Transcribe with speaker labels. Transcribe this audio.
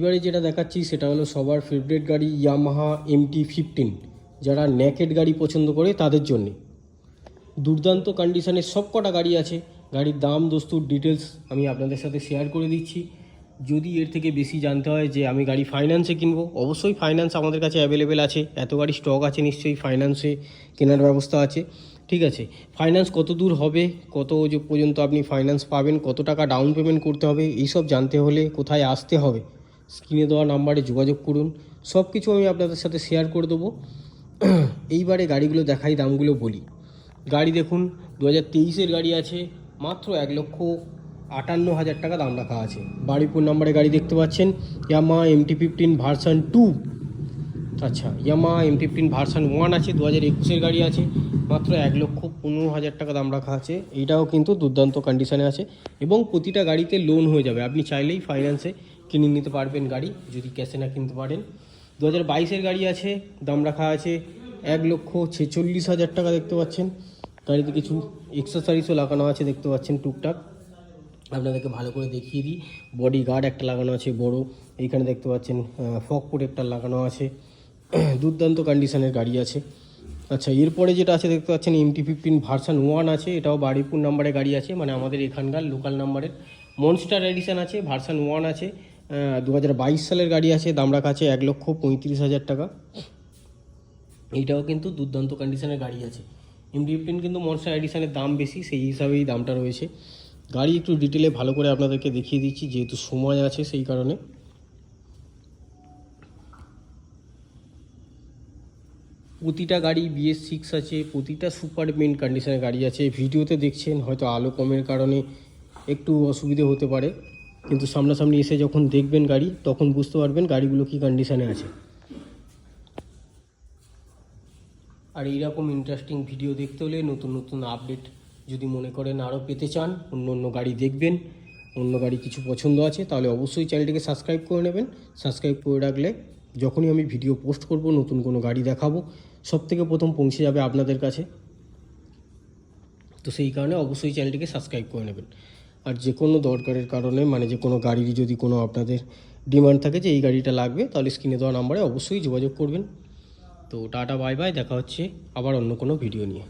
Speaker 1: এবারে যেটা দেখাচ্ছি সেটা হলো সবার ফেভারিট গাড়ি ইয়ামাহা MT-15। যারা নেকেড গাড়ি পছন্দ করে তাদের জন্যে দুর্দান্ত কন্ডিশনের সব কটা গাড়ি আছে। গাড়ির দাম দস্তুর ডিটেলস আমি আপনাদের সাথে শেয়ার করে দিচ্ছি। যদি এর থেকে বেশি জানতে হয় যে আমি গাড়ি ফাইন্যান্সে কিনবো, অবশ্যই ফাইন্যান্স আমাদের কাছে অ্যাভেলেবেল আছে। এত গাড়ি স্টক আছে, নিশ্চয়ই ফাইন্যান্সে কেনার ব্যবস্থা আছে। ঠিক আছে, ফাইন্যান্স কত দূর হবে, কত পর্যন্ত আপনি ফাইন্যান্স পাবেন, কত টাকা ডাউন পেমেন্ট করতে হবে, এইসব জানতে হলে কোথায় আসতে হবে, স্ক্রিনে দেওয়া নাম্বারে যোগাযোগ করুন। সব কিছু আমি আপনাদের সাথে শেয়ার করে দেবো। এইবারে গাড়িগুলো দেখাই, দামগুলো বলি। গাড়ি দেখুন 2023-এর গাড়ি আছে, মাত্র 1,58,000 টাকা দাম রাখা আছে। বারুইপুর নাম্বারে গাড়ি দেখতে পাচ্ছেন, ইয়ামাহা MT-15 ভার্সন 2। আচ্ছা, ইয়ামাহা MT-15 ভার্সন 1 আছে, 2021-এর গাড়ি আছে, মাত্র 1,15,000 টাকা দাম রাখা আছে। এইটাও কিন্তু দুর্দান্ত কন্ডিশনে আছে এবং প্রতিটা গাড়িতে লোন হয়ে যাবে। আপনি চাইলেই ফাইন্যান্সে কিনে নিতে পারবেন গাড়ি, যদি ক্যাশে না কিনতে পারেন। 2022-এর গাড়ি আছে, দাম রাখা আছে 1,46,000 টাকা। দেখতে পাচ্ছেন গাড়িতে কিছু এক্সেসরিজও লাগানো আছে, দেখতে পাচ্ছেন টুকটাক। আপনাদেরকে ভালো করে দেখিয়ে দিই। বডি গার্ড একটা লাগানো আছে বড়, এইখানে দেখতে পাচ্ছেন ফগ প্রোটেক্টর লাগানো আছে। দুর্দান্ত কন্ডিশনের গাড়ি আছে। আচ্ছা, এরপরে যেটা আছে দেখতে পাচ্ছেন MT-15 ভার্সন 1 আছে, এটাও বারুইপুর নাম্বারে গাড়ি আছে, মানে আমাদের এখানকার লোকাল নাম্বারের। মনস্টার এডিশন আছে, ভার্সন 1 আছে, 2022 সালের গাড়ি আছে, দাম রাখা আছে 1,35,000 টাকা। এইটাও কিন্তু দুর্দান্ত কন্ডিশনের গাড়ি আছে। MT-15 কিন্তু মনস্টার এডিশনের দাম বেশি, সেই হিসাবেই দামটা রয়েছে। গাড়ি একটু ডিটেলে ভালো করে আপনাদেরকে দেখিয়ে দিচ্ছি, যেহেতু সময় আছে সেই কারণে। প্রতিটা গাড়ি BS6 আছে, প্রতিটা সুপার মেন কন্ডিশনের গাড়ি আছে। ভিডিওতে দেখছেন হয়তো আলো কমের কারণে একটু অসুবিধে হতে পারে, কিন্তু সামনাসামনি এসে যখন দেখবেন গাড়ি তখন বুঝতে পারবেন গাড়িগুলো কী কন্ডিশনে আছে। আর এইরকম ইন্টারেস্টিং ভিডিও দেখতে হলে, নতুন নতুন আপডেট যদি মনে করেন আরও পেতে চান, অন্য গাড়ি দেখবেন, অন্য গাড়ি কিছু পছন্দ আছে, তাহলে অবশ্যই চ্যানেলটিকে সাবস্ক্রাইব করে নেবেন। সাবস্ক্রাইব করে রাখলে যখনই আমি ভিডিও পোস্ট করব, নতুন কোনো গাড়ি দেখাবো, সবথেকে প্রথম পৌঁছে যাবে আপনাদের কাছে। তো সেই কারণে অবশ্যই চ্যানেলটিকে সাবস্ক্রাইব করে নেবেন। আর যে কোনো দরকারের কারণে, মানে যে কোনো গাড়ির যদি কোনো আপনাদের ডিমান্ড থাকে যে এই গাড়িটা লাগবে, তাহলে স্ক্রিনে দেওয়া নাম্বারে অবশ্যই যোগাযোগ করবেন। তো টাটা বাই বাই, দেখা হচ্ছে আবার অন্য কোনো ভিডিও নিয়ে।